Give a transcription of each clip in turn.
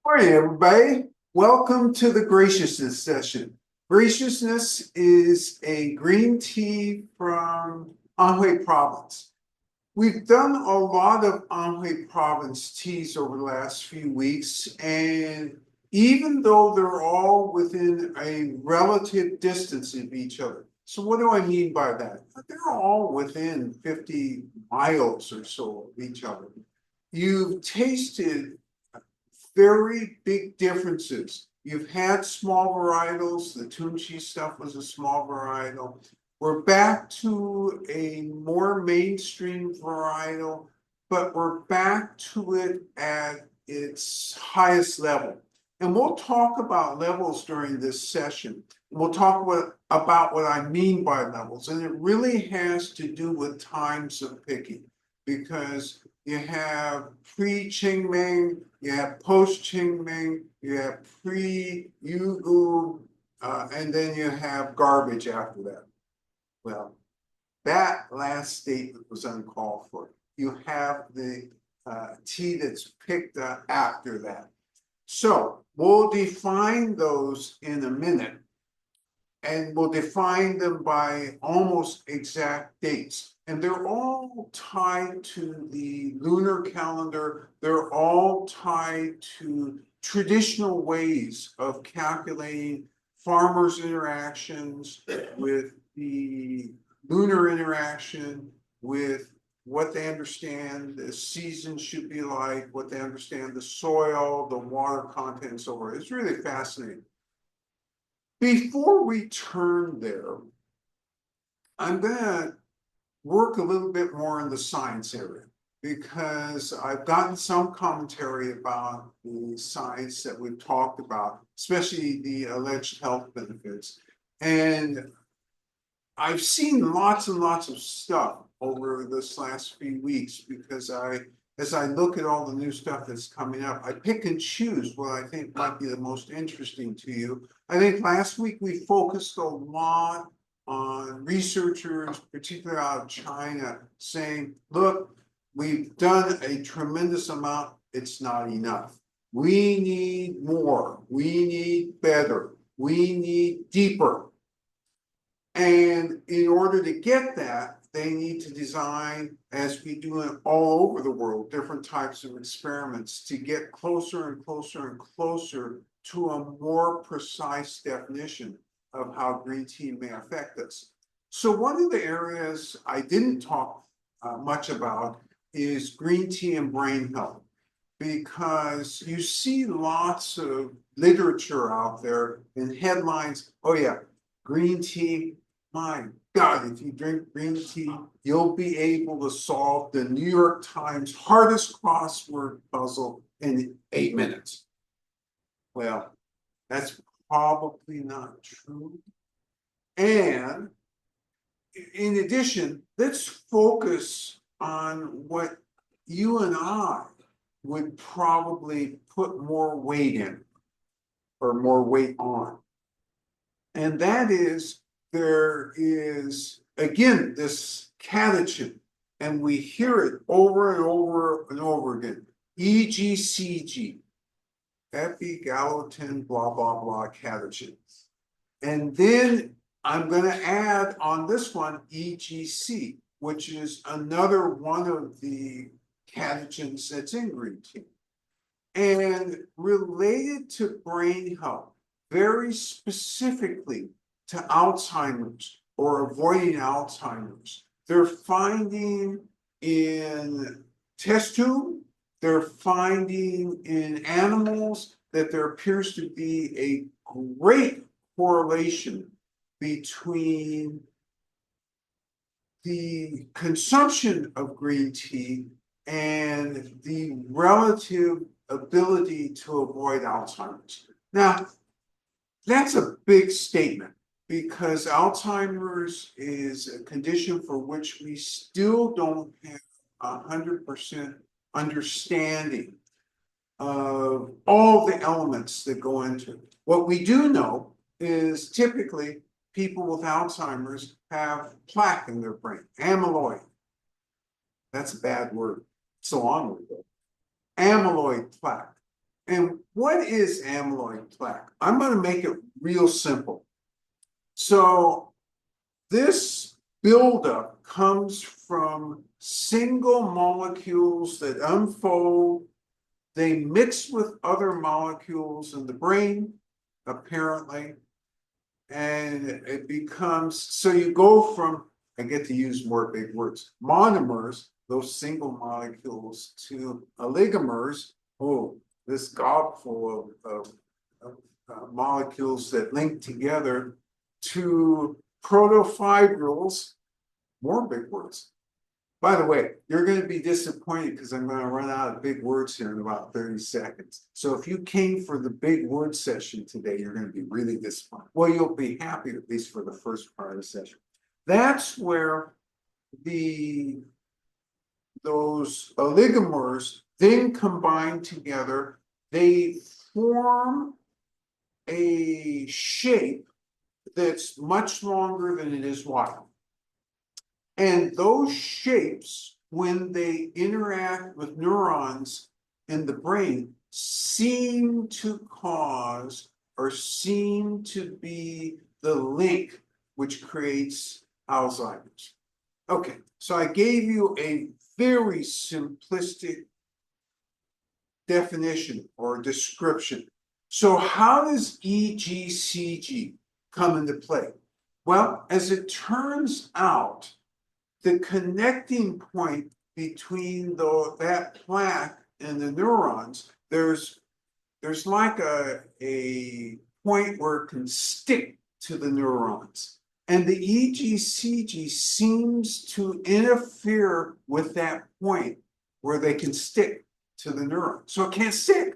Morning, everybody. Welcome to the Graciousness session. Graciousness is a green tea from Anhui Province. We've done a lot of Anhui Province teas over the last few weeks, and even though they're all within a relative distance of each other. So what do I mean by that? They're all within 50 miles or so of each other. You've tasted very big differences. You've had small varietals. The Tunchi stuff was a small varietal. We're back to a more mainstream varietal, but we're back to it at its highest level. And we'll talk about levels during this session. We'll talk about what I mean by levels. And it really has to do with times of picking, because you have pre-Qingming, you have post-Qingming, you have pre-Yugu, and then you have garbage after that. Well, that last statement was uncalled for. You have the tea that's picked after that. So we'll define those in a minute, and we'll define them by almost exact dates. And they're all tied to the lunar calendar. They're all tied to traditional ways of calculating farmers' interactions with the lunar interaction, with what they understand the season should be like, what they understand the soil, the water content, and so forth. It's really fascinating. Before we turn there, I'm going to work a little bit more in the science area, because I've gotten some commentary about the science that we've talked about, especially the alleged health benefits. And I've seen lots and lots of stuff over this last few weeks, because as I look at all the new stuff that's coming up, I pick and choose what I think might be the most interesting to you. I think last week we focused a lot on researchers, particularly out of China, saying, look, we've done a tremendous amount, it's not enough. We need more, we need better, we need deeper. And in order to get that, they need to design, as we do it all over the world, different types of experiments to get closer and closer and closer to a more precise definition of how green tea may affect us. So one of the areas I didn't talk much about is green tea and brain health, because you see lots of literature out there and headlines, oh yeah, green tea, my God, if you drink green tea, you'll be able to solve the New York Times hardest crossword puzzle in 8 minutes. Well, that's probably not true. And in addition, let's focus on what you and I would probably put more weight in, or more weight on. And that is, there is, again, this catechin, and we hear it over and over and over again, EGCG, epigallocin, blah, blah, blah, catechin. And then I'm going to add on this one EGC, which is another one of the catechins that's in green tea. And related to brain health, very specifically to Alzheimer's or avoiding Alzheimer's, they're finding in test tube, they're finding in animals that there appears to be a great correlation between the consumption of green tea and the relative ability to avoid Alzheimer's. Now, that's a big statement, because Alzheimer's is a condition for which we still don't have 100% understanding of all the elements that go into it. What we do know is typically people with Alzheimer's have plaque in their brain, amyloid. That's a bad word. It's a long word though. Amyloid plaque. And what is amyloid plaque? I'm going to make it real simple. So this buildup comes from single molecules that unfold. They mix with other molecules in the brain, apparently, and it becomes, so you go from, I get to use more big words, monomers, those single molecules, to oligomers, oh, this gobful of molecules that link together, to protofibrils, more big words. By the way, you're going to be disappointed because I'm going to run out of big words here in about 30 seconds. So if you came for the big word session today, you're going to be really disappointed. Well, you'll be happy, at least for the first part of the session. That's where those oligomers then combine together. They form a shape that's much longer than it is wide. And those shapes, when they interact with neurons in the brain, seem to cause or seem to be the link which creates Alzheimer's. Okay, so I gave you a very simplistic definition or description. So how does EGCG come into play? Well, as it turns out, the connecting point between that plaque and the neurons, there's like a point where it can stick to the neurons. And the EGCG seems to interfere with that point where they can stick to the neuron. So it can't stick.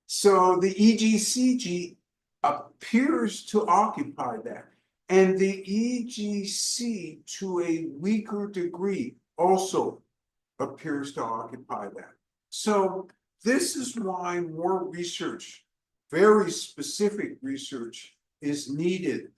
So the EGCG appears to occupy that. And the EGC, to a weaker degree, also appears to occupy that. So this is why more research, very specific research, is needed.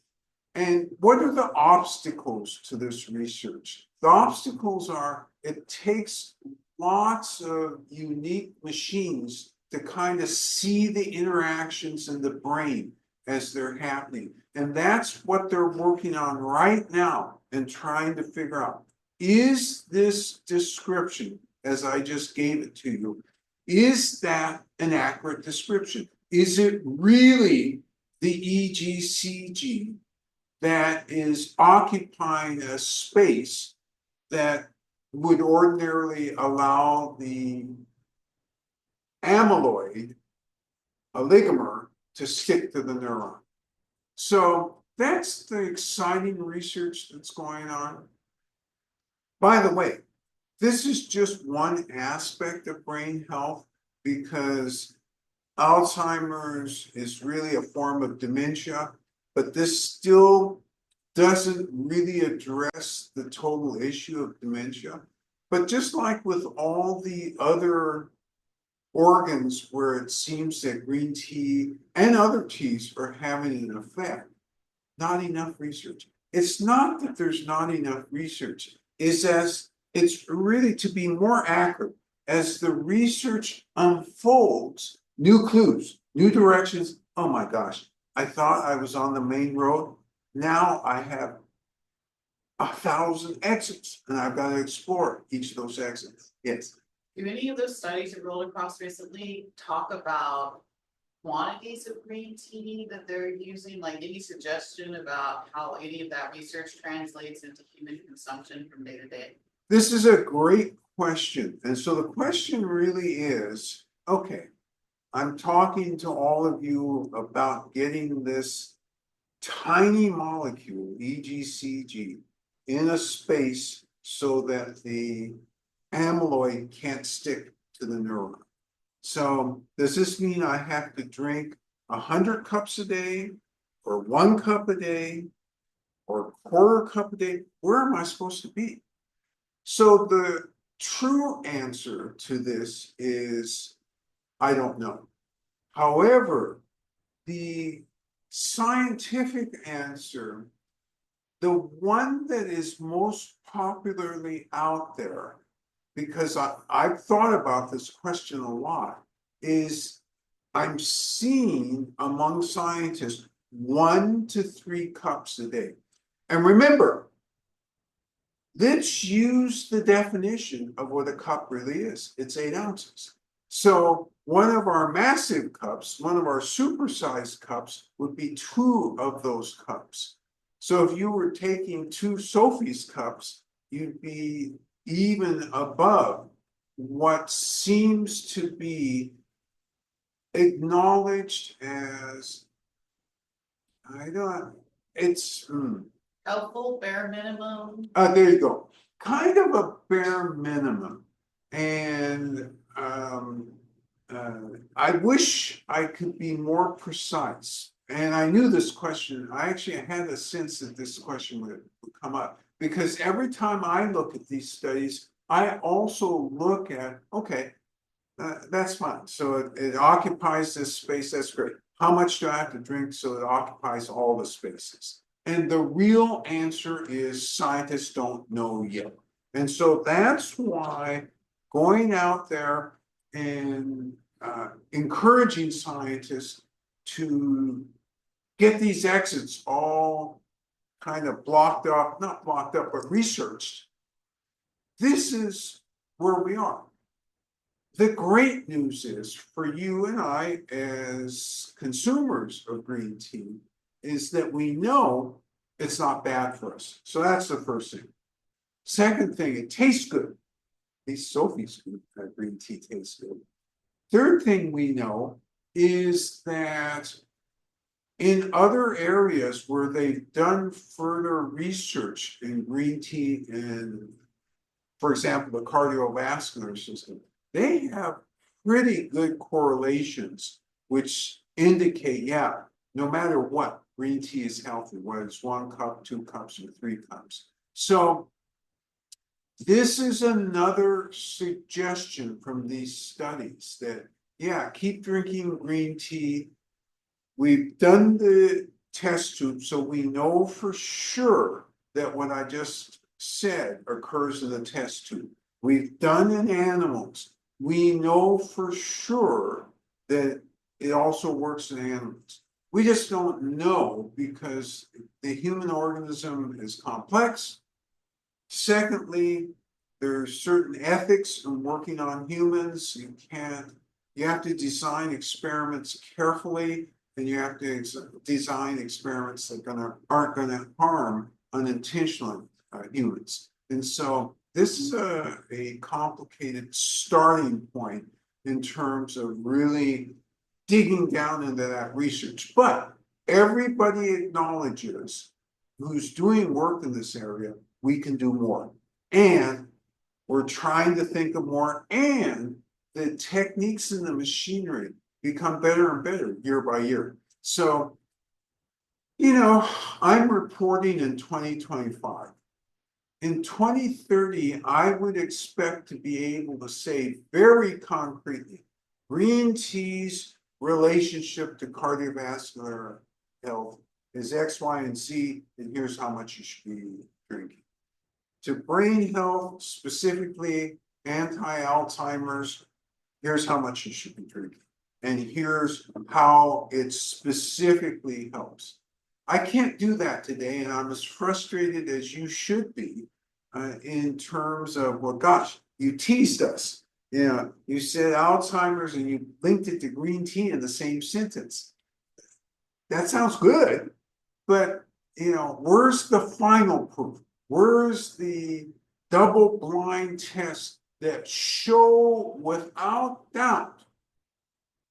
And what are the obstacles to this research? The obstacles are it takes lots of unique machines to kind of see the interactions in the brain as they're happening. And that's what they're working on right now and trying to figure out. Is this description, as I just gave it to you, is that an accurate description? Is it really the EGCG that is occupying a space that would ordinarily allow the amyloid oligomer to stick to the neuron? So that's the exciting research that's going on. By the way, this is just one aspect of brain health, because Alzheimer's is really a form of dementia, but this still doesn't really address the total issue of dementia. But just like with all the other organs where it seems that green tea and other teas are having an effect, not enough research. It's not that there's not enough research, it's really, to be more accurate, as the research unfolds, new clues, new directions. Oh my gosh, I thought I was on the main road. Now I have 1,000 exits and I've got to explore each of those exits. Yes. Do any of those studies you rolled across recently talk about quantities of green tea that they're using? Like any suggestion about how any of that research translates into human consumption from day to day? This is a great question. And so the question really is, okay, I'm talking to all of you about getting this tiny molecule, EGCG, in a space so that the amyloid can't stick to the neuron. So does this mean I have to drink 100 cups a day, or 1 cup a day, or a quarter cup a day? Where am I supposed to be? So the true answer to this is, I don't know. However, the scientific answer, the one that is most popularly out there, because I've thought about this question a lot, is I'm seeing among scientists 1 to 3 cups a day. And remember, let's use the definition of what a cup really is. It's 8 ounces. So one of our massive cups, one of our supersized cups would be 2 of those cups. So if you were taking 2 Sophie's cups, you'd be even above what seems to be acknowledged as, I don't, it's, Helpful, bare minimum. there you go. Kind of a bare minimum. And I wish I could be more precise. And I knew this question, I actually had a sense that this question would come up. Because every time I look at these studies, I also look at, okay, that's fine. So it occupies this space, that's great. How much do I have to drink so it occupies all the spaces? And the real answer is scientists don't know yet. And so that's why going out there and encouraging scientists to get these exits all kind of blocked up, not blocked up, but researched. This is where we are. The great news is for you and I as consumers of green tea is that we know it's not bad for us. So that's the first thing. Second thing, it tastes good. At least Sophie's green tea tastes good. Third thing we know is that in other areas where they've done further research in green tea and, for example, the cardiovascular system, they have pretty good correlations, which indicate, yeah, no matter what, green tea is healthy, whether it's 1 cup, 2 cups, or 3 cups. So this is another suggestion from these studies that, yeah, keep drinking green tea. We've done the test tube, so we know for sure that what I just said occurs in the test tube. We've done in animals. We know for sure that it also works in animals. We just don't know because the human organism is complex. Secondly, there's certain ethics in working on humans. You have to design experiments carefully, and you have to design experiments that aren't gonna harm unintentionally humans. And so this is a complicated starting point in terms of really digging down into that research. But everybody acknowledges who's doing work in this area, we can do more. And we're trying to think of more, and the techniques and the machinery become better and better year by year. So, you know, I'm reporting in 2025. In 2030, I would expect to be able to say very concretely, green tea's relationship to cardiovascular health is X, Y, and Z, and here's how much you should be drinking. To brain health, specifically anti-Alzheimer's, here's how much you should be drinking. And here's how it specifically helps. I can't do that today, and I'm as frustrated as you should be in terms of, well, gosh, you teased us. You know, you said Alzheimer's and you linked it to green tea in the same sentence. That sounds good, but you know, where's the final proof? Where's the double-blind tests that show without doubt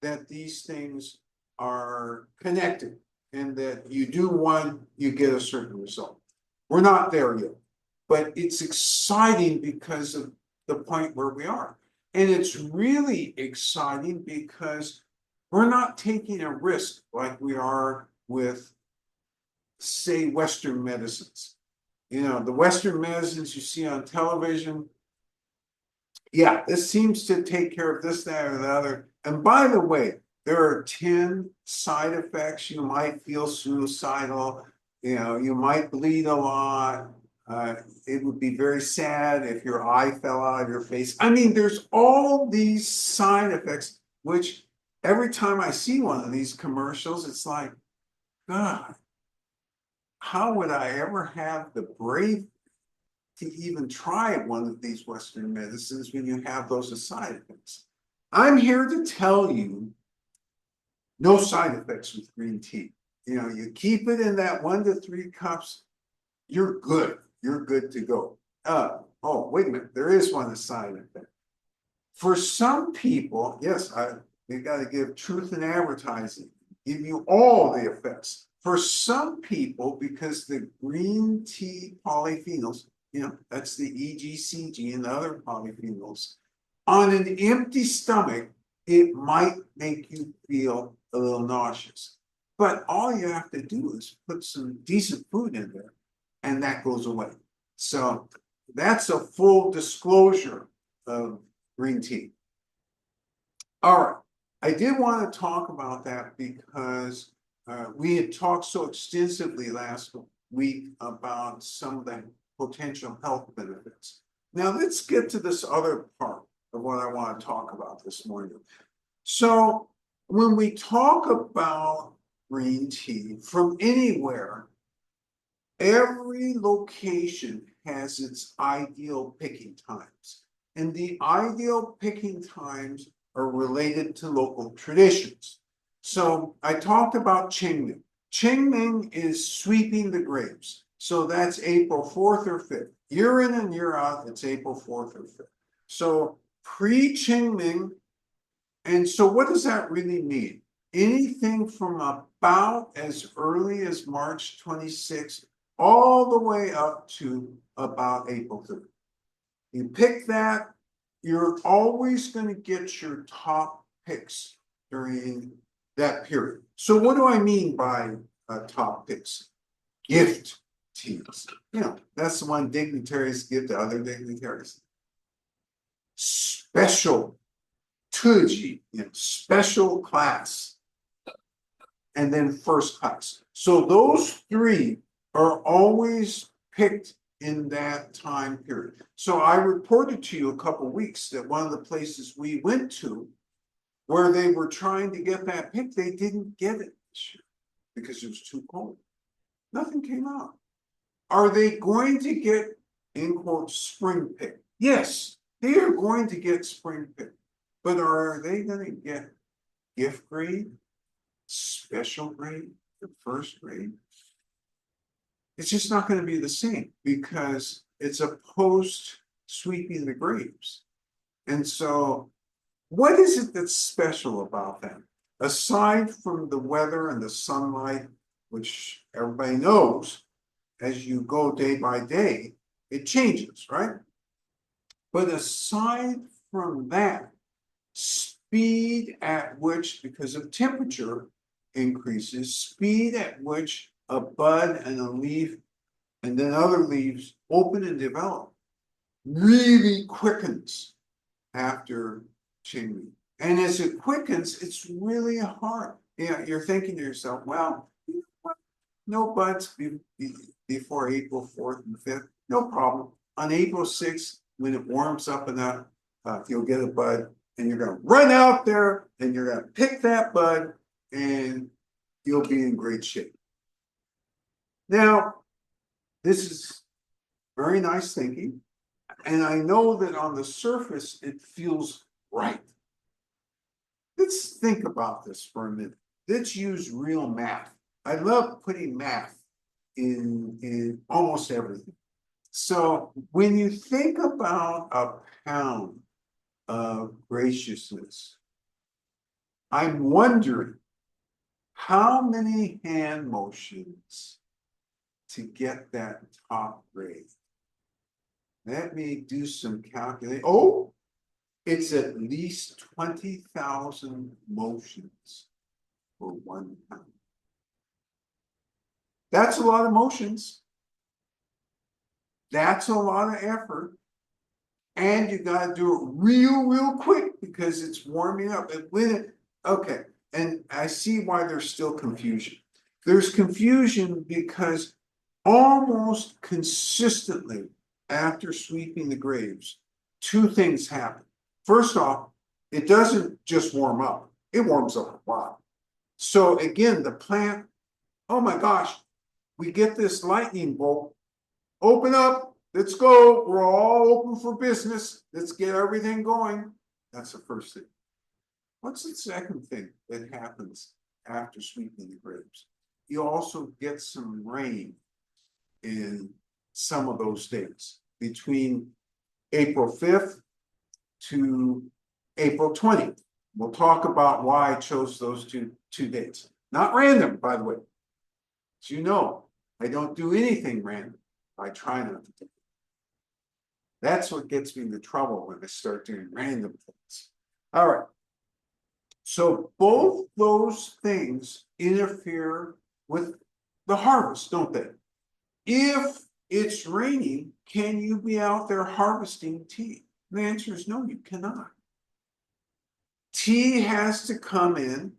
that these things are connected and that you do one, you get a certain result? We're not there yet, but it's exciting because of the point where we are. And it's really exciting because we're not taking a risk like we are with, say, Western medicines. You know, the Western medicines you see on television, yeah, this seems to take care of this, that, or the other. And by the way, there are 10 side effects. You might feel suicidal. You know, you might bleed a lot. It would be very sad if your eye fell out of your face. I mean, there's all these side effects, which every time I see one of these commercials, it's like, God, how would I ever have the brave to even try one of these Western medicines when you have those side effects? I'm here to tell you no side effects with green tea. You know, you keep it in that 1 to 3 cups, you're good. You're good to go. Oh, wait a minute. There is one side effect. For some people, yes, we got to give truth in advertising, give you all the effects. For some people, because the green tea polyphenols, you know, that's the EGCG and the other polyphenols, on an empty stomach, it might make you feel a little nauseous. But all you have to do is put some decent food in there, and that goes away. So that's a full disclosure of green tea. All right, I did want to talk about that because we had talked so extensively last week about some of the potential health benefits. Now let's get to this other part of what I want to talk about this morning. So when we talk about green tea from anywhere, every location has its ideal picking times. And the ideal picking times are related to local traditions. So I talked about Qingming. Qingming is sweeping the grapes. So that's April 4th or 5th. Year in and year out, it's April 4th or 5th. So pre-Qingming, and so what does that really mean? Anything from about as early as March 26th all the way up to about April 3rd. You pick that, you're always going to get your top picks during that period. So what do I mean by top picks? Gift teas. You know, that's the one dignitaries give to other dignitaries. Special tuji, you know, special class, and then first class. So those 3 are always picked in that time period. So I reported to you a couple of weeks that one of the places we went to where they were trying to get that pick, they didn't get it this year because it was too cold. Nothing came out. Are they going to get, in quote, spring pick? Yes, they are going to get spring pick. But are they going to get gift grade, special grade, the first grade? It's just not going to be the same because it's a post sweeping the grapes. And so what is it that's special about that? Aside from the weather and the sunlight, which everybody knows, as you go day by day, it changes, right? But aside from that, speed at which, because of temperature increases, speed at which a bud and a leaf and then other leaves open and develop really quickens after Qingming. And as it quickens, it's really hard. Yeah, you're thinking to yourself, well, you know what? No buds before April 4th and 5th, no problem. On April 6th, when it warms up enough, you'll get a bud and you're going to run out there and you're going to pick that bud and you'll be in great shape. Now, this is very nice thinking. And I know that on the surface, it feels right. Let's think about this for a minute. Let's use real math. I love putting math in almost everything. So when you think about a pound of graciousness, I'm wondering how many hand motions to get that top grade. Let me do some calculation. Oh, it's at least 20,000 motions for 1 pound. That's a lot of motions. That's a lot of effort. And you got to do it real quick because it's warming up. And when it, okay, and I see why there's still confusion. There's confusion because almost consistently after sweeping the grapes, 2 things happen. First off, it doesn't just warm up. it warms up a lot. So again, the plant, oh my gosh, we get this lightning bolt. Open up, let's go. We're all open for business. Let's get everything going. That's the first thing. What's the second thing that happens after sweeping the grapes? You also get some rain in some of those days between April 5th to April 20th. We'll talk about why I chose those two dates. Not random, by the way. As you know, I don't do anything random. I try not to do it. That's what gets me into trouble when I start doing random things. All right. So both those things interfere with the harvest, don't they? If it's raining, can you be out there harvesting tea? The answer is no, you cannot. Tea has to come in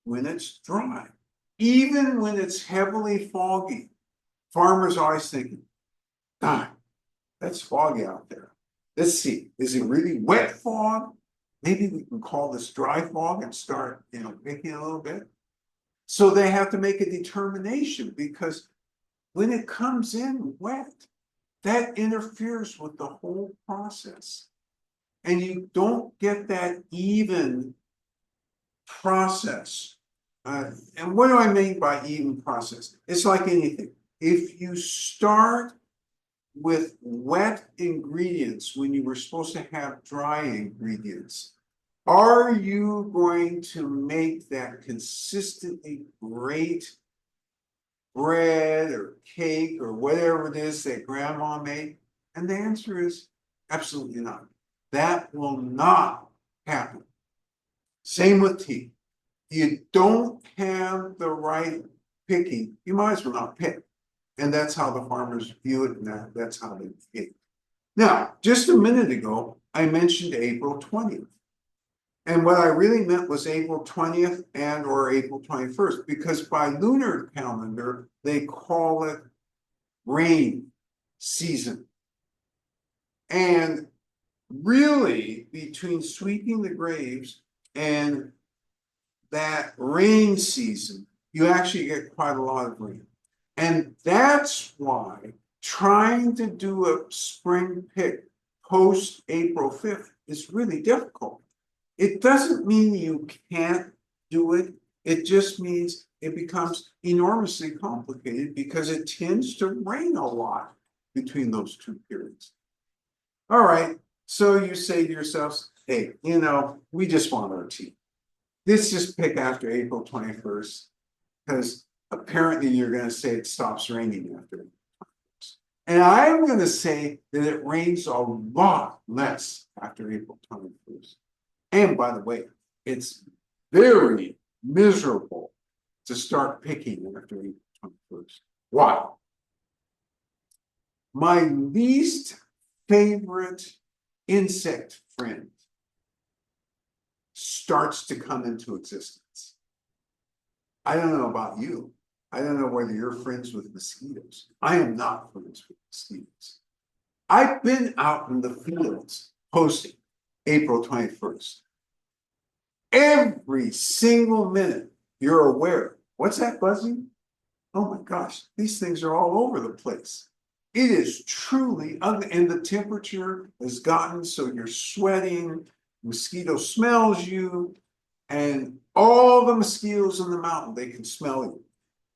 when it's dry. Even when it's heavily foggy, farmers are always thinking, God, that's foggy out there. Let's see, is it really wet fog? Maybe we can call this dry fog and start, picking a little bit. So they have to make a determination because when it comes in wet, that interferes with the whole process. And you don't get that even process. And what do I mean by even process? It's like anything. If you start with wet ingredients when you were supposed to have dry ingredients, are you going to make that consistently great bread or cake or whatever it is that grandma made? And the answer is absolutely not. That will not happen. Same with tea. You don't have the right picking, you might as well not pick. And that's how the farmers view it, and that's how they pick. Now, just a minute ago, I mentioned April 20th. And what I really meant was April 20th and or April 21st, because by lunar calendar, they call it rain season. And really, between sweeping the graves and that rain season, you actually get quite a lot of rain. And that's why trying to do a spring pick post April 5th is really difficult. It doesn't mean you can't do it. It just means it becomes enormously complicated because it tends to rain a lot between those two periods. All right, so you say to yourselves, hey, we just want our tea. Let's just pick after April 21st, because apparently you're going to say it stops raining after April 21st. And I'm going to say that it rains a lot less after April 21st. And by the way, it's very miserable to start picking after April 21st. Why? My least favorite insect friend starts to come into existence. I don't know about you. I don't know whether you're friends with mosquitoes. I am not friends with mosquitoes. I've been out in the fields post April 21st. Every single minute you're aware, what's that buzzing? Oh my gosh, these things are all over the place. It is truly ugly, and the temperature has gotten so you're sweating, mosquito smells you, and all the mosquitoes in the mountain, they can smell you,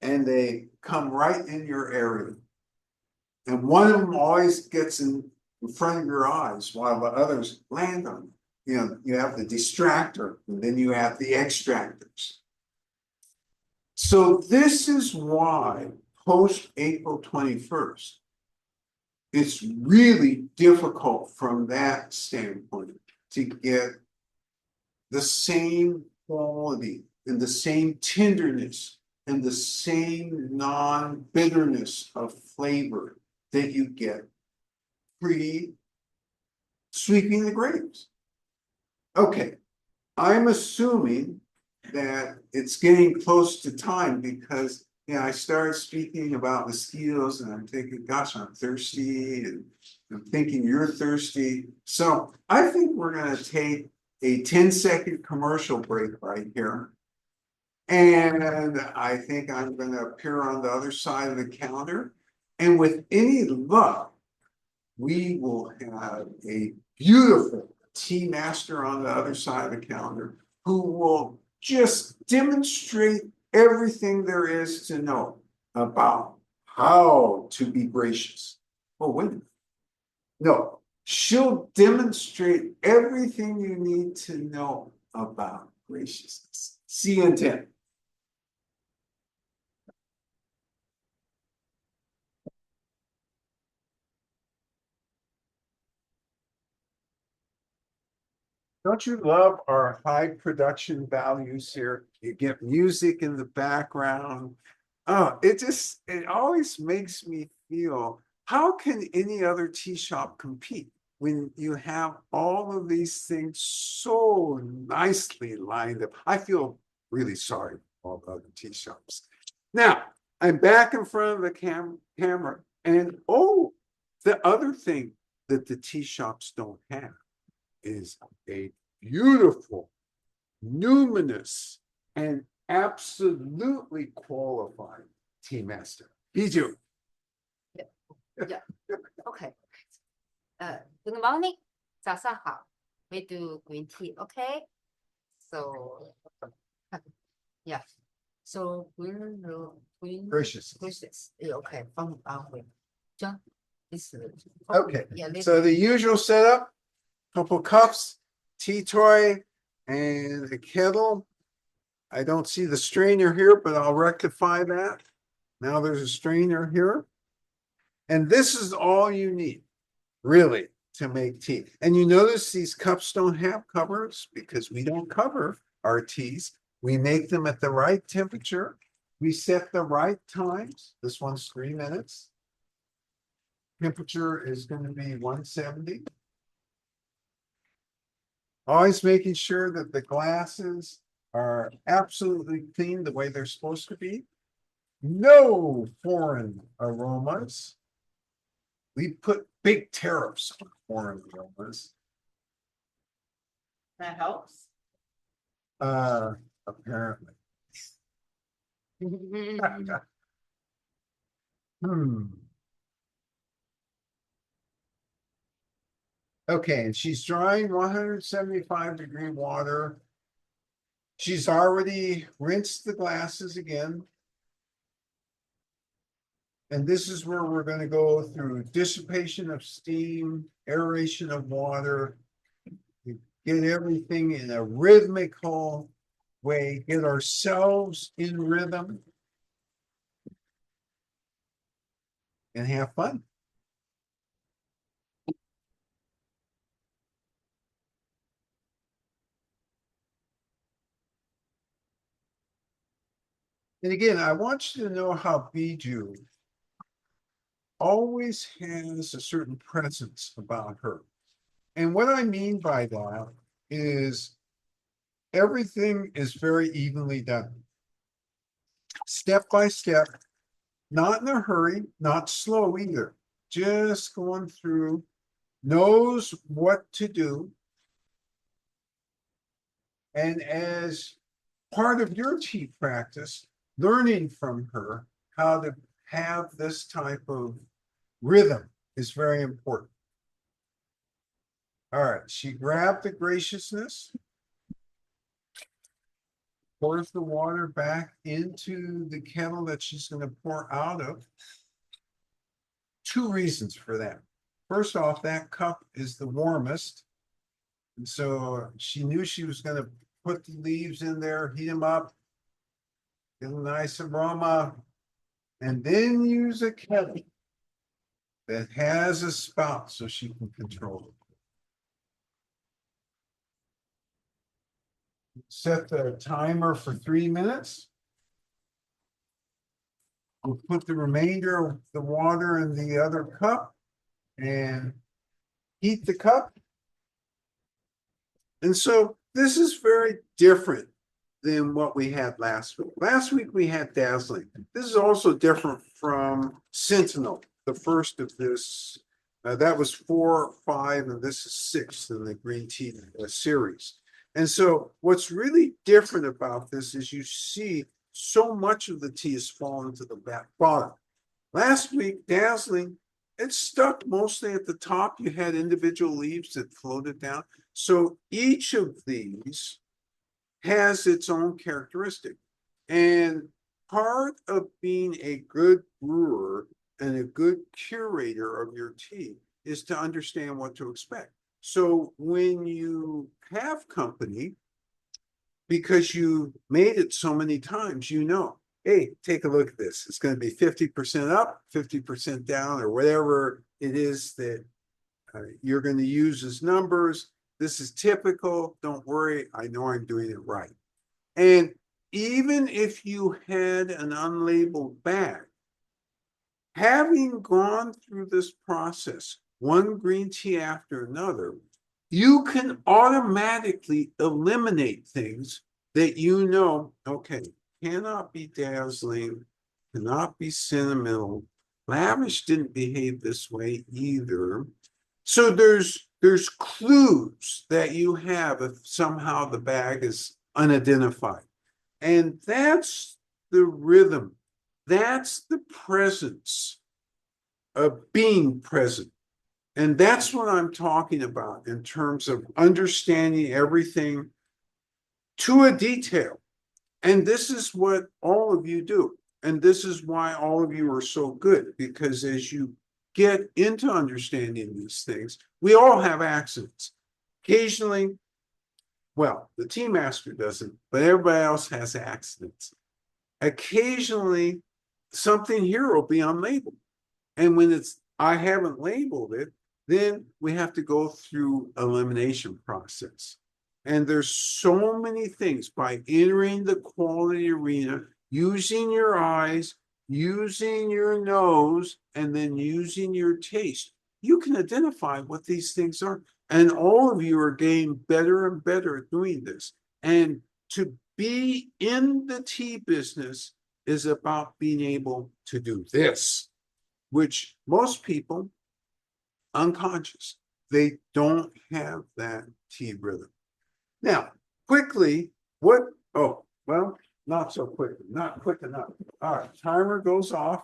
and they come right in your area. And one of them always gets in front of your eyes while the others land on you. You have the distractor, and then you have the extractors. So this is why post April 21st, it's really difficult from that standpoint to get the same quality and the same tenderness and the same non-bitterness of flavor that you get pre-sweeping the grapes. Okay, I'm assuming that it's getting close to time because I started speaking about mosquitoes and I'm thinking, gosh, I'm thirsty, and I'm thinking you're thirsty. So I think we're going to take a 10-second commercial break right here. And I think I'm gonna appear on the other side of the counter. And with any luck, we will have a beautiful tea master on the other side of the counter who will just demonstrate everything there is to know about how to be gracious. Oh, wait a minute. No, she'll demonstrate everything you need to know about graciousness. See you in 10. Don't you love our high production values here? You get music in the background. Oh, it always makes me feel, how can any other tea shop compete when you have all of these things so nicely lined up? I feel really sorry for all the other tea shops. Now, I'm back in front of the camera, and oh, the other thing that the tea shops don't have is a beautiful, numinous, and absolutely qualified tea master. Bijou. Yeah. Okay. Good morning. 早上好. We do green tea, okay? So, yeah. So gracious. Okay. From Anhui. John, this. Okay. Yeah. So the usual setup: couple cups, tea tray, and a kettle. I don't see the strainer here, but I'll rectify that. Now there's a strainer here. And this is all you need, really, to make tea. And you notice these cups don't have covers because we don't cover our teas. We make them at the right temperature. We set the right times. This one's 3 minutes. Temperature is going to be 170. Always making sure that the glasses are absolutely clean the way they're supposed to be. No foreign aromas. We put big tariffs on foreign aromas. That helps. Apparently. Okay, and she's drying 175-degree water. She's already rinsed the glasses again. And this is where we're going to go through dissipation of steam, aeration of water, get everything in a rhythmical way, get ourselves in rhythm, and have fun. And again, I want you to know how Bijou always has a certain presence about her. And what I mean by that is everything is very evenly done. Step by step, not in a hurry, not slow either. Just going through, knows what to do. And as part of your tea practice, learning from her how to have this type of rhythm is very important. All right, she grabbed the graciousness, pours the water back into the kettle that she's going to pour out of. 2 reasons for that. First off, that cup is the warmest. And so she knew she was going to put the leaves in there, heat them up, get a nice aroma, and then use a kettle that has a spout so she can control it. Set the timer for 3 minutes. We'll put the remainder of the water in the other cup and heat the cup. And so this is very different than what we had last week. Last week we had dazzling. This is also different from Sentinel, the first of this. That was 4, 5, and this is 6 in the green tea series. And so what's really different about this is you see so much of the tea has fallen to the back bottom. Last week, Dazzling, it stuck mostly at the top. You had individual leaves that floated down. So each of these has its own characteristic. And part of being a good brewer and a good curator of your tea is to understand what to expect. So when you have company, because you made it so many times, you know, hey, take a look at this. It's going to be 50% up, 50% down, or whatever it is that you're going to use as numbers. This is typical. Don't worry. I know I'm doing it right. And even if you had an unlabeled bag, having gone through this process, one green tea after another, you can automatically eliminate things that you know, okay, cannot be dazzling, cannot be sentimental. Lavish didn't behave this way either. So there's clues that you have if somehow the bag is unidentified. And that's the rhythm. That's the presence of being present. And that's what I'm talking about in terms of understanding everything to a detail. And this is what all of you do. And this is why all of you are so good, because as you get into understanding these things, we all have accidents. Occasionally, well, the tea master doesn't, but everybody else has accidents. Occasionally, something here will be unlabeled. And when I haven't labeled it, then we have to go through elimination process. And there's so many things by entering the quality arena, using your eyes, using your nose, and then using your taste. You can identify what these things are. And all of you are getting better and better at doing this. And to be in the tea business is about being able to do this, which most people, unconscious, they don't have that tea rhythm. Now, quickly, well, not so quickly, not quick enough. All right, timer goes off.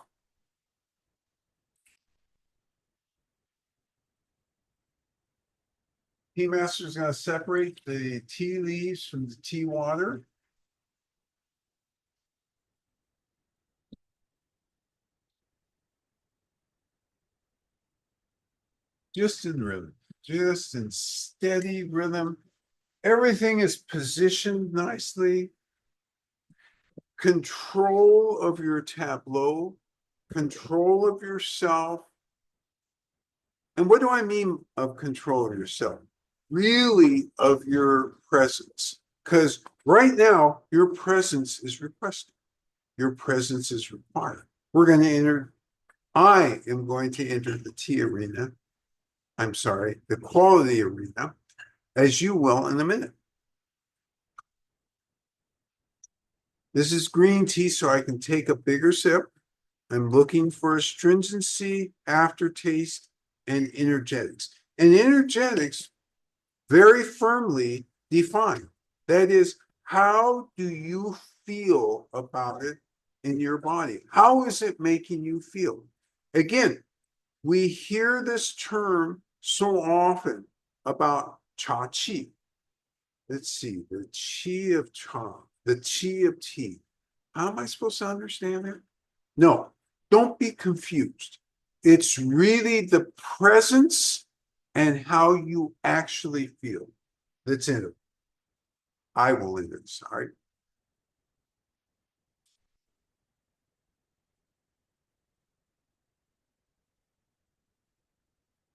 Tea master is going to separate the tea leaves from the tea water. Just in rhythm, just in steady rhythm. Everything is positioned nicely. Control of your tableau, control of yourself. And what do I mean of control of yourself? Really of your presence. Because right now, your presence is requested. Your presence is required. I am going to enter the tea arena. I'm sorry, the quality arena, as you will in a minute. This is green tea, so I can take a bigger sip. I'm looking for astringency, aftertaste, and energetics. And energetics, very firmly defined. That is, how do you feel about it in your body? How is it making you feel? Again, we hear this term so often about cha chi. Let's see, the chi of cha, the chi of tea. How am I supposed to understand that? No, don't be confused. It's really the presence and how you actually feel that's in it. I will in it, sorry.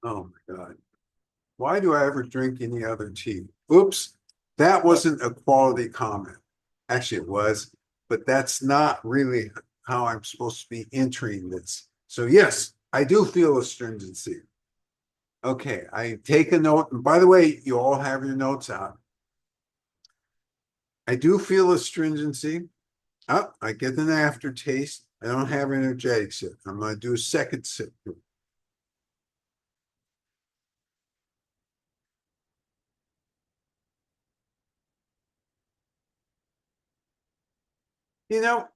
Oh my God. Why do I ever drink any other tea? Oops, that wasn't a quality comment. Actually, it was, but that's not really how I'm supposed to be entering this. So yes, I do feel astringency. Okay, I take a note. And by the way, you all have your notes out. I do feel astringency. Oh, I get an aftertaste. I don't have energetic sip. I'm going to do a second sip. You know,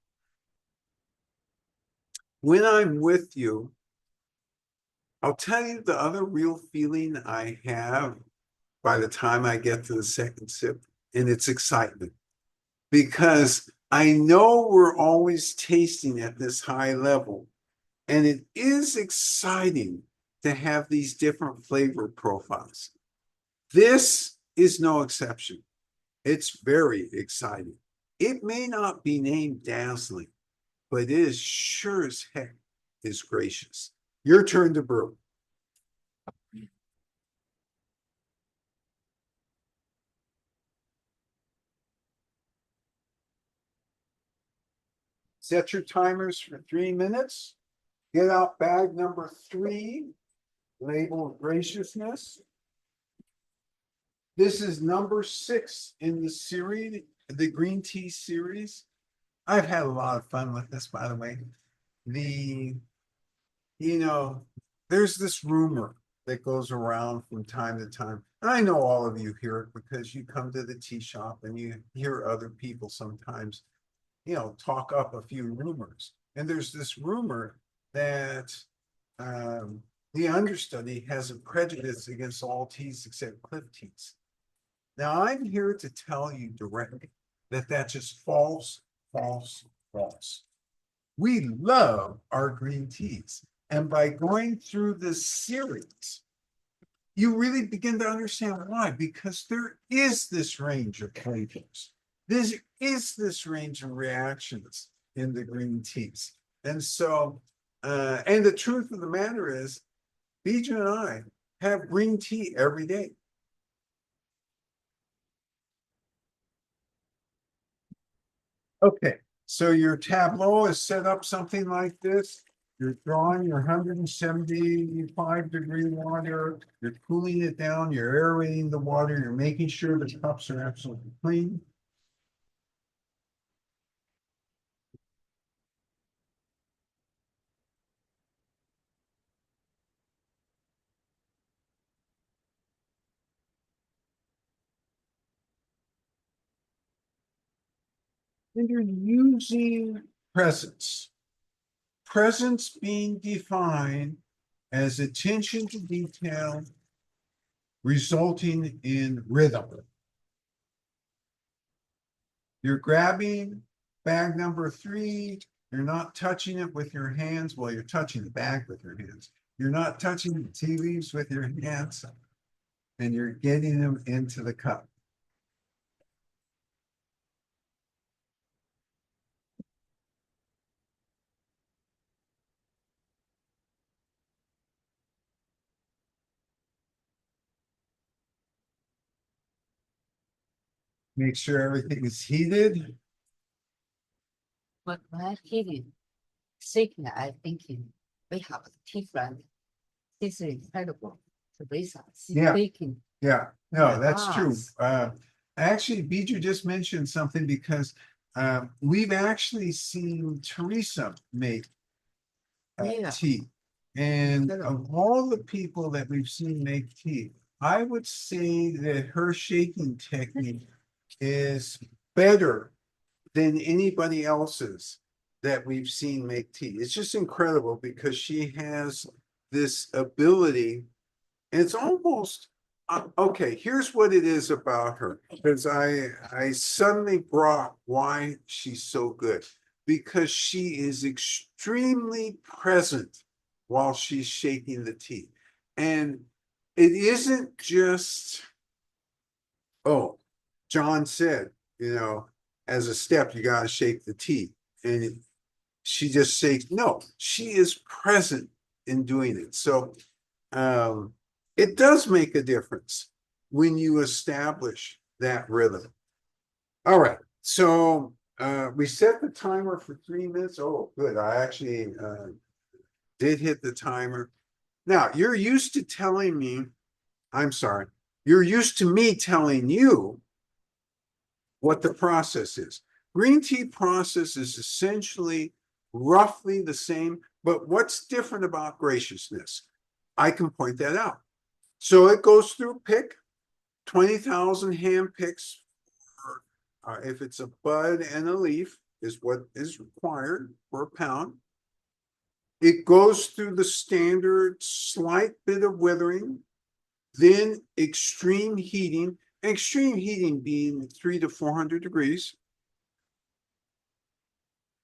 when I'm with you, I'll tell you the other real feeling I have by the time I get to the second sip, and it's excitement. Because I know we're always tasting at this high level, and it is exciting to have these different flavor profiles. This is no exception. It's very exciting. It may not be named dazzling, but it is sure as heck is gracious. Your turn to brew. Set your timers for 3 minutes. Get out bag number 3, labeled Graciousness. This is number 6 in the series, the green tea series. I've had a lot of fun with this, by the way. You know, there's this rumor that goes around from time to time. And I know all of you hear it because you come to the tea shop and you hear other people sometimes, talk up a few rumors. And there's this rumor that the understudy has a prejudice against all teas except Cliff teas. Now, I'm here to tell you directly that that's just false, false, false. We love our green teas. And by going through this series, you really begin to understand why, because there is this range of flavors. There is this range of reactions in the green teas. And so, and the truth of the matter is, Bijou and I have green tea every day. Okay, so your tableau is set up something like this. You're drawing your 175-degree water, you're cooling it down, you're aerating the water, you're making sure the cups are absolutely clean. And you're using presence. Presence being defined as attention to detail resulting in rhythm. You're grabbing bag number 3. You're not touching it with your hands. Well, you're touching the bag with your hands. You're not touching the tea leaves with your hands. And you're getting them into the cup. Make sure everything is heated. But when heating, shaking, I thinking we have a tea friend. This is incredible. Teresa, Yeah. baking. Yeah, no, that's true. Yes. Actually, Bijou just mentioned something because we've actually seen Teresa make Yeah. tea. And Incredible. of all the people that we've seen make tea, I would say that her shaking technique is better than anybody else's that we've seen make tea. It's just incredible because she has this ability, and it's almost okay. Here's what it is about her, because I suddenly brought why she's so good, because she is extremely present while she's shaking the tea, and it isn't just, oh, John said, as a step, you got to shake the tea. And she just shakes. No, she is present in doing it. So it does make a difference when you establish that rhythm. All right. So we set the timer for 3 minutes. Oh, good. I actually did hit the timer. Now, you're used to telling me, I'm sorry, you're used to me telling you what the process is. Green tea process is essentially roughly the same, but what's different about graciousness? I can point that out. So it goes through pick, 20,000 hand picks, if it's a bud and a leaf, is what is required for a pound. It goes through the standard slight bit of withering, then extreme heating being 300 to 400 degrees.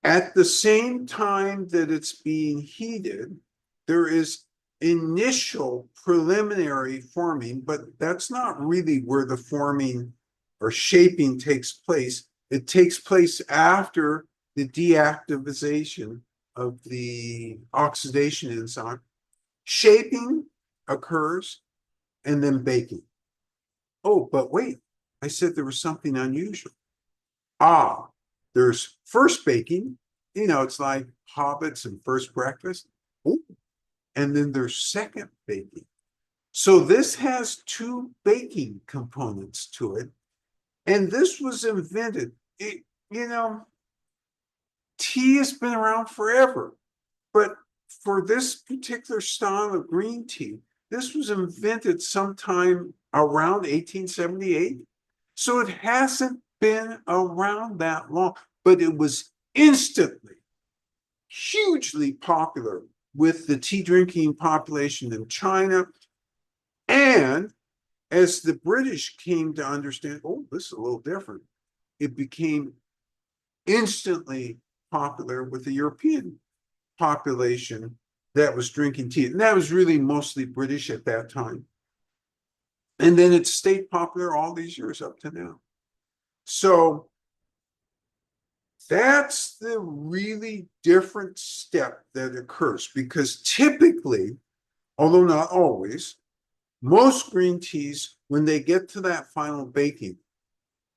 At the same time that it's being heated, there is initial preliminary forming, but that's not really where the forming or shaping takes place. It takes place after the deactivation of the oxidation enzyme. Shaping occurs and then baking. Oh, but wait, I said there was something unusual. There's first baking, it's like hobbits and first breakfast. Ooh. And then there's second baking. So this has two baking components to it. And this was invented. Tea has been around forever, but for this particular style of green tea, this was invented sometime around 1878. So it hasn't been around that long, but it was instantly hugely popular with the tea drinking population in China. And as the British came to understand, oh, this is a little different, it became instantly popular with the European population that was drinking tea. And that was really mostly British at that time. And then it stayed popular all these years up to now. So that's the really different step that occurs, because typically, although not always, most green teas, when they get to that final baking,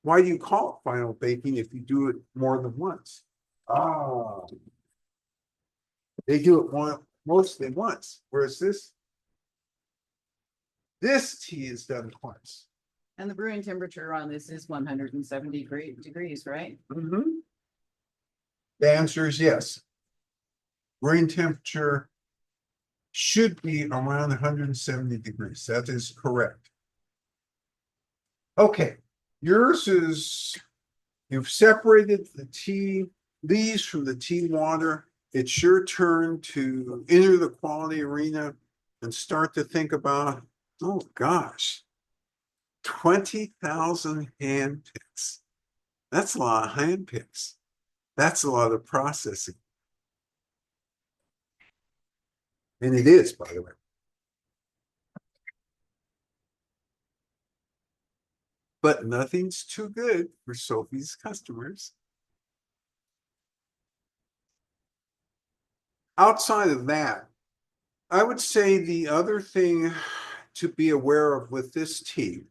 why do you call it final baking if you do it more than once? They do it mostly once, whereas this tea is done twice. And the brewing temperature on this is 170 degrees, right? Mm-hmm. The answer is yes. Brewing temperature should be around 170 degrees. That is correct. Okay, yours is, you've separated the tea leaves from the tea water. It's your turn to enter the quality arena and start to think about, oh gosh, 20,000 hand picks. That's a lot of hand picks. That's a lot of processing. And it is, by the way. But nothing's too good for Sophie's customers. Outside of that, I would say the other thing to be aware of with this tea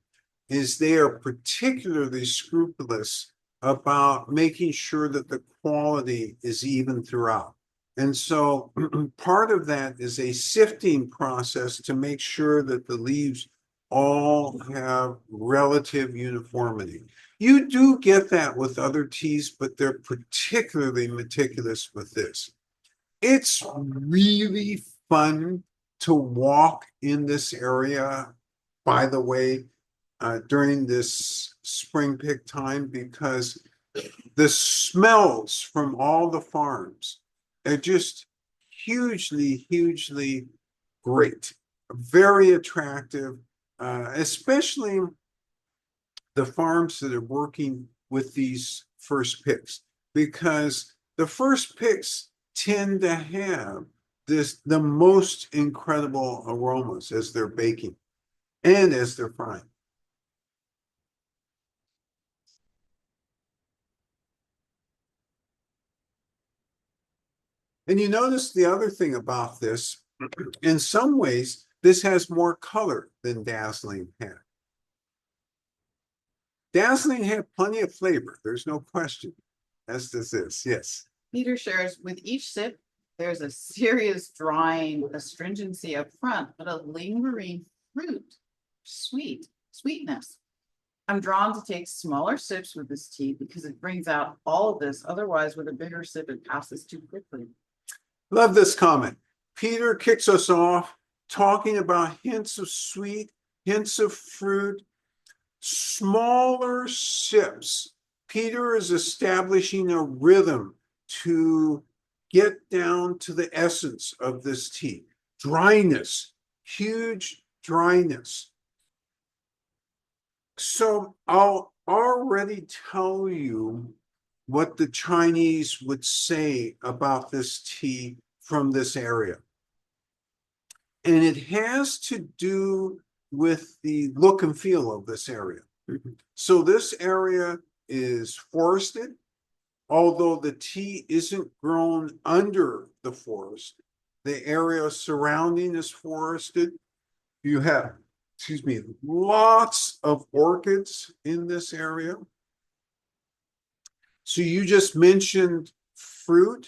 is they are particularly scrupulous about making sure that the quality is even throughout. And so part of that is a sifting process to make sure that the leaves all have relative uniformity. You do get that with other teas, but they're particularly meticulous with this. It's really fun to walk in this area, by the way, during this spring pick time, because the smells from all the farms are just hugely, hugely great, very attractive, especially the farms that are working with these first picks, because the first picks tend to have the most incredible aromas as they're baking and as they're frying. And you notice the other thing about this, in some ways, this has more color than Dazzling had. Dazzling had plenty of flavor, there's no question, as does this, yes. Peter shares, with each sip, there's a serious drying astringency up front, but a lingering fruit, sweetness. I'm drawn to take smaller sips with this tea because it brings out all of this. Otherwise, with a bigger sip, it passes too quickly. Love this comment. Peter kicks us off talking about hints of sweet, hints of fruit. Smaller sips Peter is establishing a rhythm to get down to the essence of this tea. Dryness, huge dryness. So I'll already tell you what the Chinese would say about this tea from this area. And it has to do with the look and feel of this area. So this area is forested, although the tea isn't grown under the forest. The area surrounding is forested. You have, excuse me, lots of orchids in this area. So you just mentioned fruit.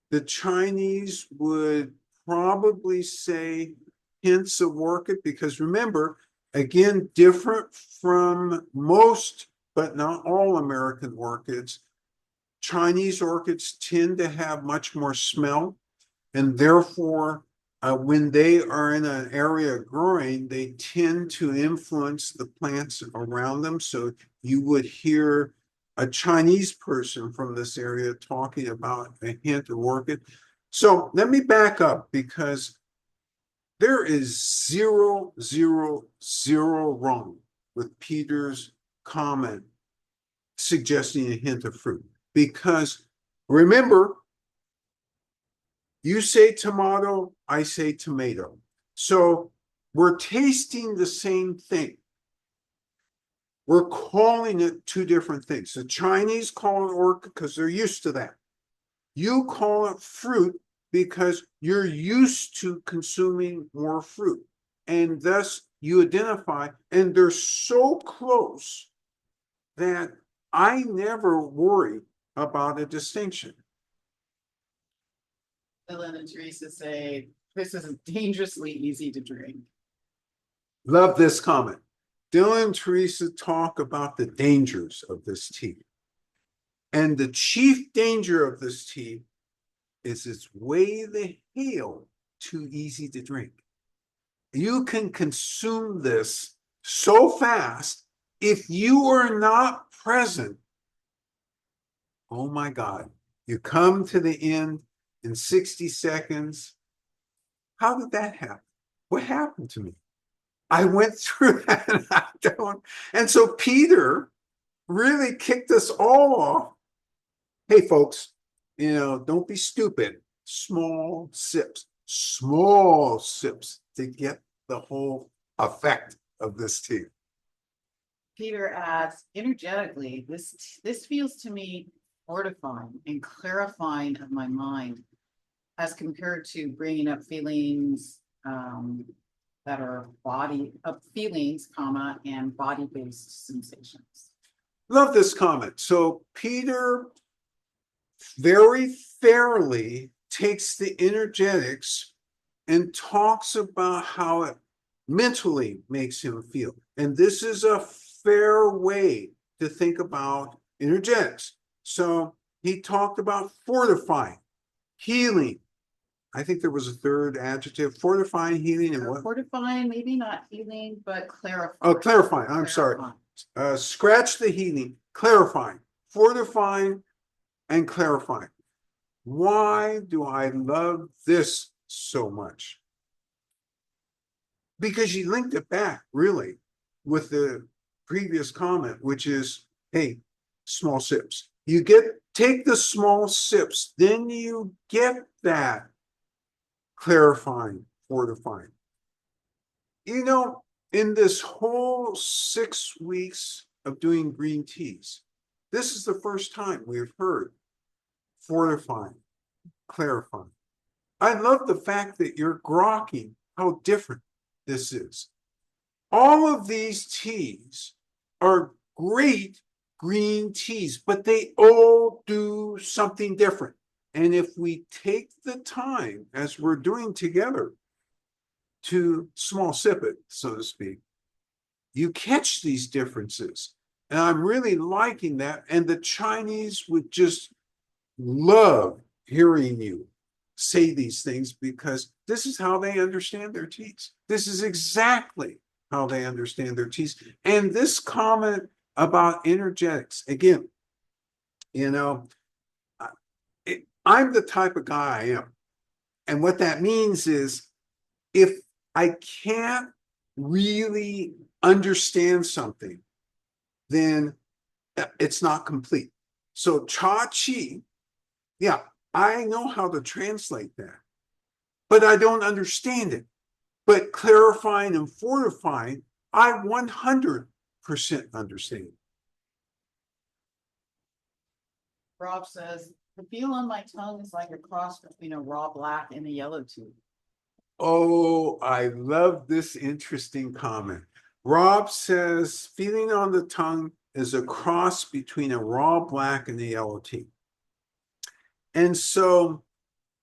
The Chinese would probably say hints of orchid, because remember, again, different from most, but not all American orchids, Chinese orchids tend to have much more smell, and therefore, when they are in an area growing, they tend to influence the plants around them. So you would hear a Chinese person from this area talking about a hint of orchid. So let me back up, because there is zero, zero, zero wrong with Peter's comment suggesting a hint of fruit. Because remember, you say tomato, I say tomato. So we're tasting the same thing. We're calling it two different things. The Chinese call it orchid because they're used to that. You call it fruit because you're used to consuming more fruit. And thus you identify, and they're so close that I never worry about a distinction. Dylan and Teresa say, this is dangerously easy to drink. Love this comment. Dylan and Teresa talk about the dangers of this tea. And the chief danger of this tea is it's way the hell too easy to drink. You can consume this so fast if you are not present. Oh my God, you come to the end in 60 seconds. How did that happen? What happened to me? I went through that and I don't. And so Peter really kicked us all off. Hey, folks, don't be stupid. Small sips to get the whole effect of this tea. Peter adds, energetically, this feels to me fortifying and clarifying of my mind as compared to bringing up feelings that are feelings, and body-based sensations. Love this comment. So Peter very fairly takes the energetics and talks about how it mentally makes him feel. And this is a fair way to think about energetics. So he talked about fortifying, healing. I think there was a third adjective, fortifying, healing, and what? Fortifying, maybe not healing, but clarifying. Oh, clarifying. I'm sorry. Scratch the healing, clarifying, fortifying, and clarifying. Why do I love this so much? Because you linked it back, really, with the previous comment, which is, hey, small sips. Take the small sips, then you get that clarifying, fortifying. In this whole 6 weeks of doing green teas, this is the first time we've heard fortifying, clarifying. I love the fact that you're grokking how different this is. All of these teas are great green teas, but they all do something different. And if we take the time, as we're doing together, to small sip it, so to speak, you catch these differences. And I'm really liking that. And the Chinese would just love hearing you say these things, because this is how they understand their teas. This is exactly how they understand their teas. And this comment about energetics, again, You know, I'm the type of guy I am. And what that means is if I can't really understand something, then it's not complete. So cha chi, yeah, I know how to translate that, but I don't understand it. But clarifying and fortifying, I 100% understand. Rob says, the feel on my tongue is like a cross between a raw black and a yellow tea. Oh, I love this interesting comment. Rob says, feeling on the tongue is a cross between a raw black and a yellow tea. And so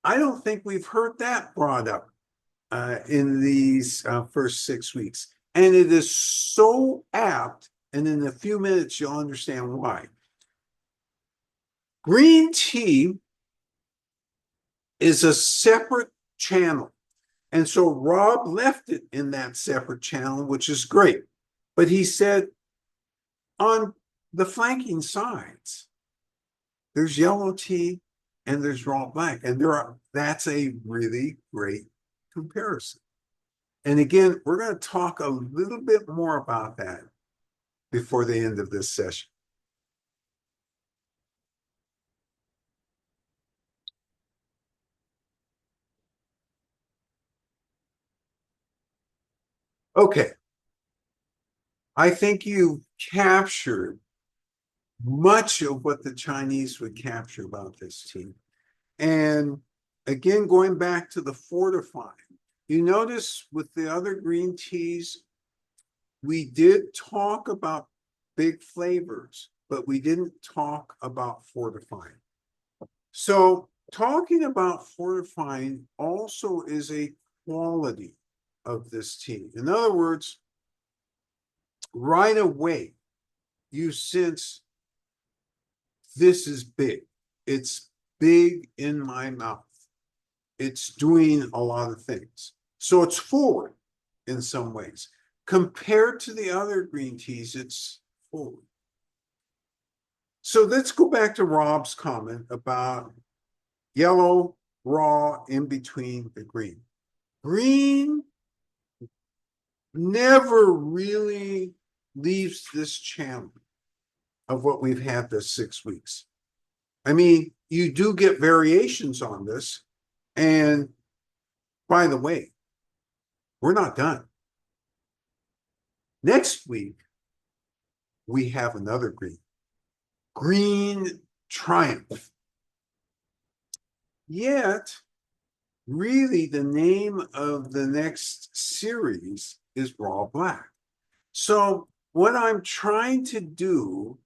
I don't think we've heard that brought up in these first 6 weeks. And it is so apt. And in a few minutes, you'll understand why. Green tea is a separate channel. And so Rob left it in that separate channel, which is great. But he said on the flanking sides, there's yellow tea and there's raw black. And that's a really great comparison. And again, we're going to talk a little bit more about that before the end of this session. Okay. I think you captured much of what the Chinese would capture about this tea. And again, going back to the fortifying, you notice with the other green teas, we did talk about big flavors, but we didn't talk about fortifying. So talking about fortifying also is a quality of this tea. In other words, right away, you sense this is big. It's big in my mouth. It's doing a lot of things. So it's forward in some ways. Compared to the other green teas, it's forward. So let's go back to Rob's comment about yellow, raw, in between the green. Green never really leaves this channel of what we've had this 6 weeks. I mean, you do get variations on this. And by the way, we're not done. Next week, we have another green. Green Triumph. Yet, really, the name of the next series is Raw Black. So, what I'm trying to do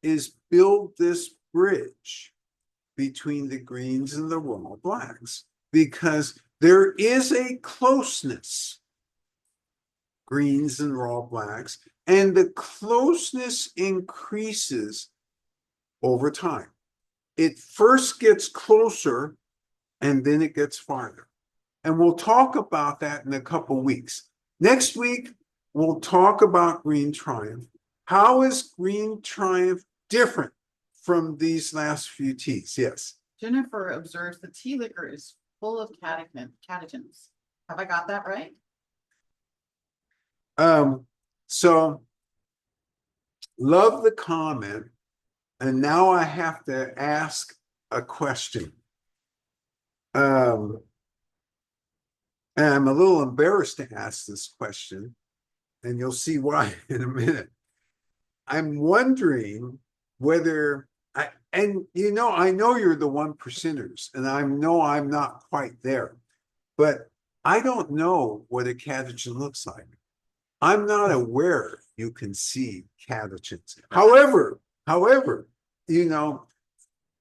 is build this bridge between the greens and the raw blacks because there is a closeness, greens and raw blacks, and the closeness increases over time. It first gets closer and then it gets farther. And we'll talk about that in a couple weeks. Next week, we'll talk about Green Triumph. How is Green Triumph different from these last few teas? Yes. Jennifer observes the tea liquor is full of catechins. Have I got that right? So love the comment. And now I have to ask a question. And I'm a little embarrassed to ask this question, and you'll see why in a minute. I'm wondering whether I know you're the 1%ers, and I know I'm not quite there, but I don't know what a catechin looks like. I'm not aware you can see catechins. However,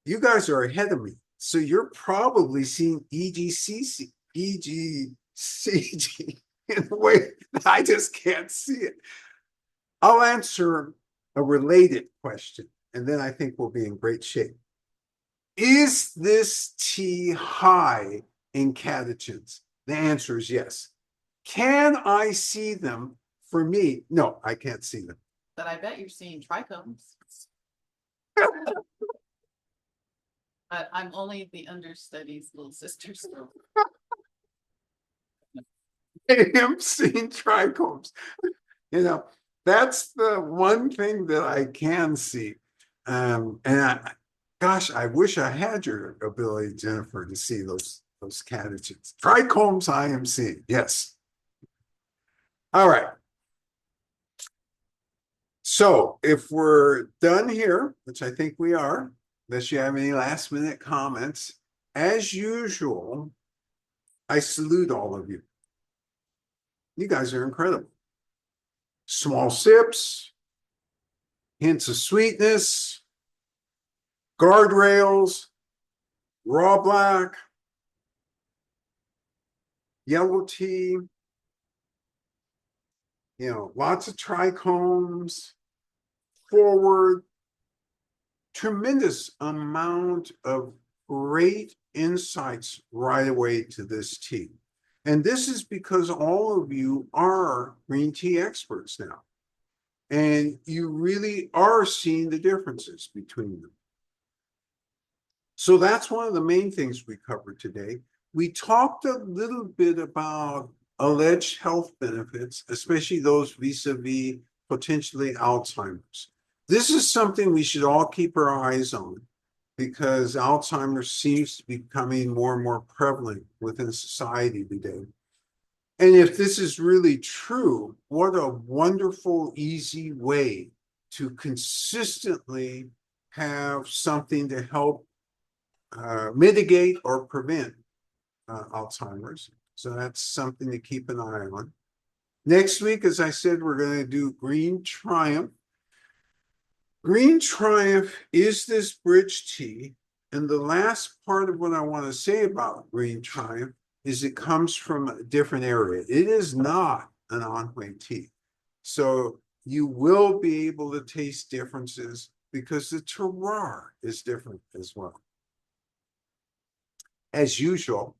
you guys are ahead of me. So you're probably seeing EGCG in a way that I just can't see it. I'll answer a related question, and then I think we'll be in great shape. Is this tea high in catechins? The answer is yes. Can I see them for me? No, I can't see them. But I bet you're seeing trichomes. I'm only the understudy's little sister, so. I am seeing trichomes. You know, that's the one thing that I can see. Gosh, I wish I had your ability, Jennifer, to see those catagens. Trichomes I am seeing, yes. All right. So if we're done here, which I think we are, unless you have any last minute comments, as usual, I salute all of you. You guys are incredible. Small sips, hints of sweetness, guardrails, raw black, yellow tea, lots of trichomes, forward, tremendous amount of great insights right away to this tea. And this is because all of you are green tea experts now. And you really are seeing the differences between them. So that's one of the main things we covered today. We talked a little bit about alleged health benefits, especially those vis-a-vis potentially Alzheimer's. This is something we should all keep our eyes on because Alzheimer's seems to be becoming more and more prevalent within society today. And if this is really true, what a wonderful, easy way to consistently have something to help mitigate or prevent Alzheimer's. So that's something to keep an eye on. Next week, as I said, we're going to do Green Triumph. Green Triumph is this bridge tea. And the last part of what I want to say about Green Triumph is it comes from a different area. It is not an Anhui tea. So you will be able to taste differences because the terroir is different as well. As usual,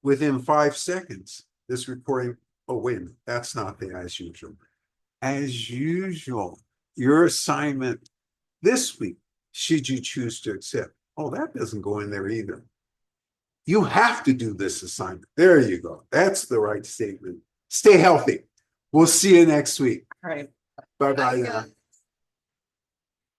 within 5 seconds, this recording, oh, wait a minute, that's not the as usual. As usual, your assignment this week, should you choose to accept, oh, that doesn't go in there either. You have to do this assignment. There you go. That's the right statement. Stay healthy. We'll see you next week. All right. Bye-bye now.